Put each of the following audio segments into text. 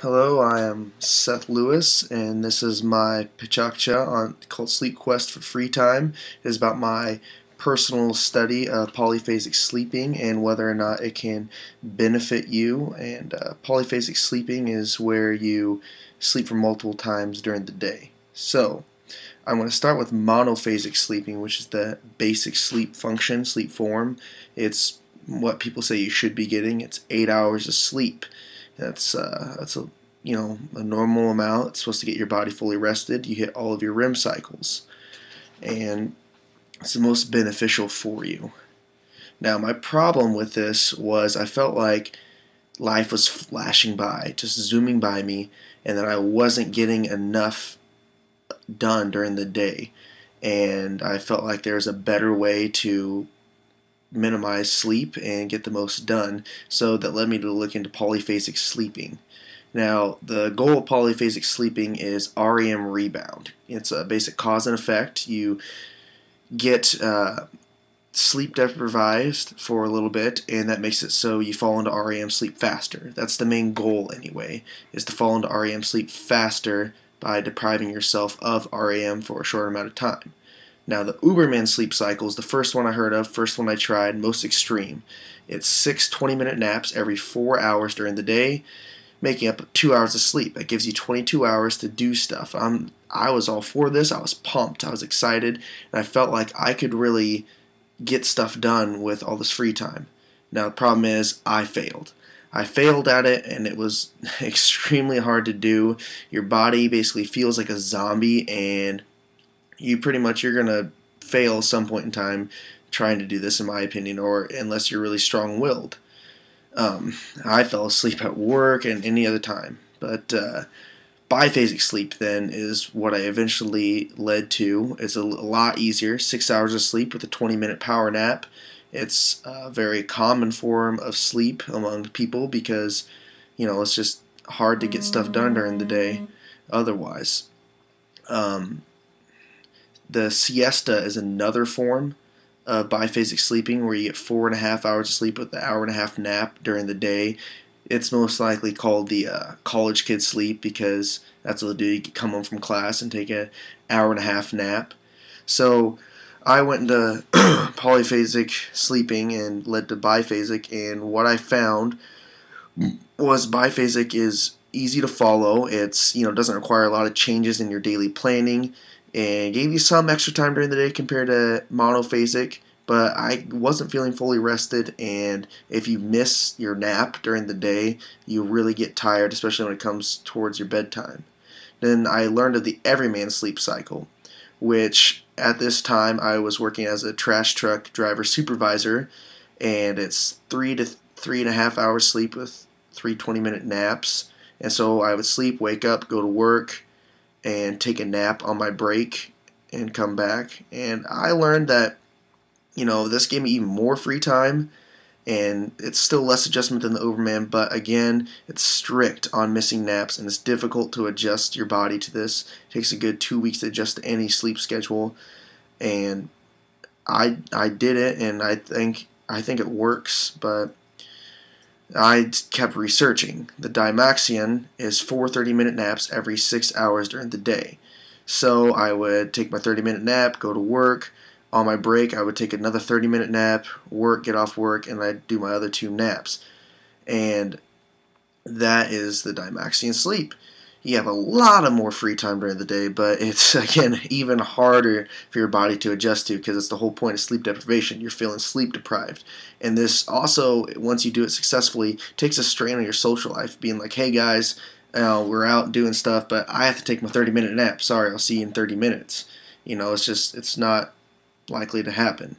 Hello, I am Seth Lewis, and this is my PechaKucha called Sleep Quest for Free Time. It is about my personal study of polyphasic sleeping and whether or not it can benefit you. And polyphasic sleeping is where you sleep for multiple times during the day. So, I'm going to start with monophasic sleeping, which is the basic sleep function, sleep form. It's what people say you should be getting. It's 8 hours of sleep. That's a normal amount. It's supposed to get your body fully rested. You hit all of your REM cycles, and it's the most beneficial for you. Now, my problem with this was I felt like life was flashing by, just zooming by me, and that I wasn't getting enough done during the day. And I felt like there's a better way to minimize sleep and get the most done. So that led me to look into polyphasic sleeping. Now, the goal of polyphasic sleeping is REM rebound. It's a basic cause and effect. You get sleep deprived for a little bit, and that makes it so you fall into REM sleep faster. That's the main goal, anyway, is to fall into REM sleep faster by depriving yourself of REM for a short amount of time. Now, the Uberman sleep cycle is the first one I heard of, first one I tried, most extreme. It's 6 20-minute naps every 4 hours during the day, making up 2 hours of sleep. That gives you 22 hours to do stuff. I was all for this. I was pumped. I was excited, and I felt like I could really get stuff done with all this free time. Now, the problem is I failed. I failed at it, and it was extremely hard to do. Your body basically feels like a zombie, and you're going to fail at some point in time trying to do this, in my opinion, or unless you're really strong-willed. I fell asleep at work and any other time. But biphasic sleep then is what I eventually led to. It's a lot easier, 6 hours of sleep with a 20-minute power nap. It's a very common form of sleep among people because, it's just hard to get stuff done during the day otherwise. The siesta is another form of biphasic sleeping where you get 4.5 hours of sleep with an hour-and-a-half nap during the day. It's most likely called the college kid sleep because that's what they do. You come home from class and take an hour-and-a-half nap. So I went into polyphasic sleeping and led to biphasic, and what I found was biphasic is easy to follow. It's doesn't require a lot of changes in your daily planning, and gave you some extra time during the day compared to monophasic, but I wasn't feeling fully rested, and if you miss your nap during the day, you really get tired, especially when it comes towards your bedtime. Then I learned of the everyman sleep cycle, which at this time I was working as a trash truck driver supervisor, and it's 3 to 3.5 hours sleep with 3 20-minute naps. And so I would sleep, wake up, go to work, and take a nap on my break and come back. And I learned that, this gave me even more free time, and it's still less adjustment than the Overman, but again, it's strict on missing naps, and it's difficult to adjust your body to this. It takes a good 2 weeks to adjust to any sleep schedule, and I did it, and I think it works, but I kept researching. The Dimaxion is 4 30-minute naps every 6 hours during the day. So I would take my 30-minute nap, go to work. On my break, I would take another 30-minute nap, work, get off work, and I'd do my other 2 naps. And that is the Dimaxion sleep. You have a lot of more free time during the day, but it's, again, even harder for your body to adjust to because it's the whole point of sleep deprivation. You're feeling sleep deprived. And this also, once you do it successfully, takes a strain on your social life, being like, hey guys, we're out doing stuff, but I have to take my 30-minute nap. Sorry, I'll see you in 30 minutes. It's not likely to happen.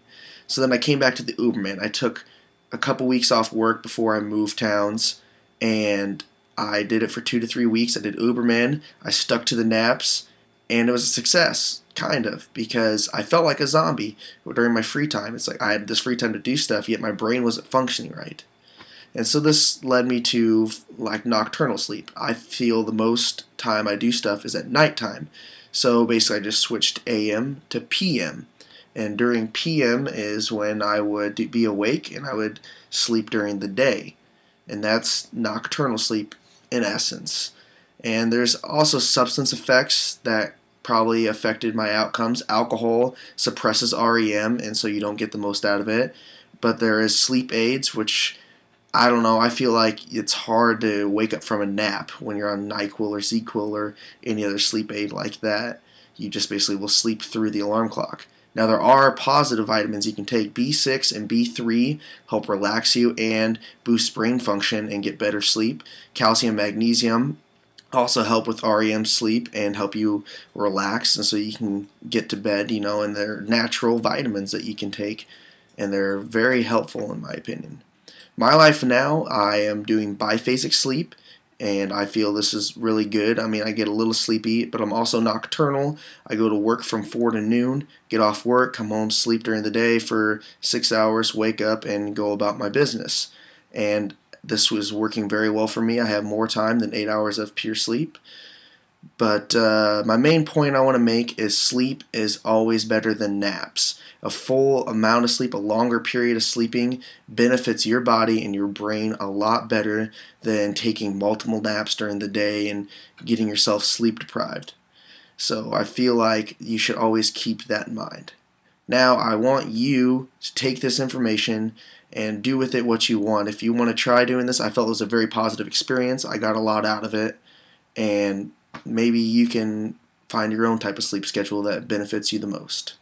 So then I came back to the Uberman. I took a couple weeks off work before I moved towns, and I did it for 2 to 3 weeks. I did Uberman. I stuck to the naps, and it was a success, kind of, because I felt like a zombie during my free time. It's like I had this free time to do stuff, yet my brain wasn't functioning right. And so this led me to nocturnal sleep. I feel the most time I do stuff is at nighttime. So basically I just switched AM to PM. And during PM is when I would be awake and I would sleep during the day. And that's nocturnal sleep in essence. And there's also substance effects that probably affected my outcomes. Alcohol suppresses REM, and so you don't get the most out of it. But there is sleep aids, which I don't know. I feel like it's hard to wake up from a nap when you're on NyQuil or ZQuil or any other sleep aid like that. You just basically will sleep through the alarm clock. Now there are positive vitamins you can take. B6 and B3 help relax you and boost brain function and get better sleep. Calcium, magnesium also help with REM sleep and help you relax, and so you can get to bed, and they're natural vitamins that you can take, and they're very helpful in my opinion. My life now, I am doing biphasic sleep, and I feel this is really good. I mean, I get a little sleepy, but I'm also nocturnal. I go to work from 4 to noon, get off work, come home, sleep during the day for 6 hours, wake up, and go about my business. And this was working very well for me. I have more time than 8 hours of pure sleep. But my main point I want to make is sleep is always better than naps. A full amount of sleep, a longer period of sleeping, benefits your body and your brain a lot better than taking multiple naps during the day and getting yourself sleep deprived. So I feel like you should always keep that in mind. Now I want you to take this information and do with it what you want. If you want to try doing this, I felt it was a very positive experience. I got a lot out of it, and maybe you can find your own type of sleep schedule that benefits you the most.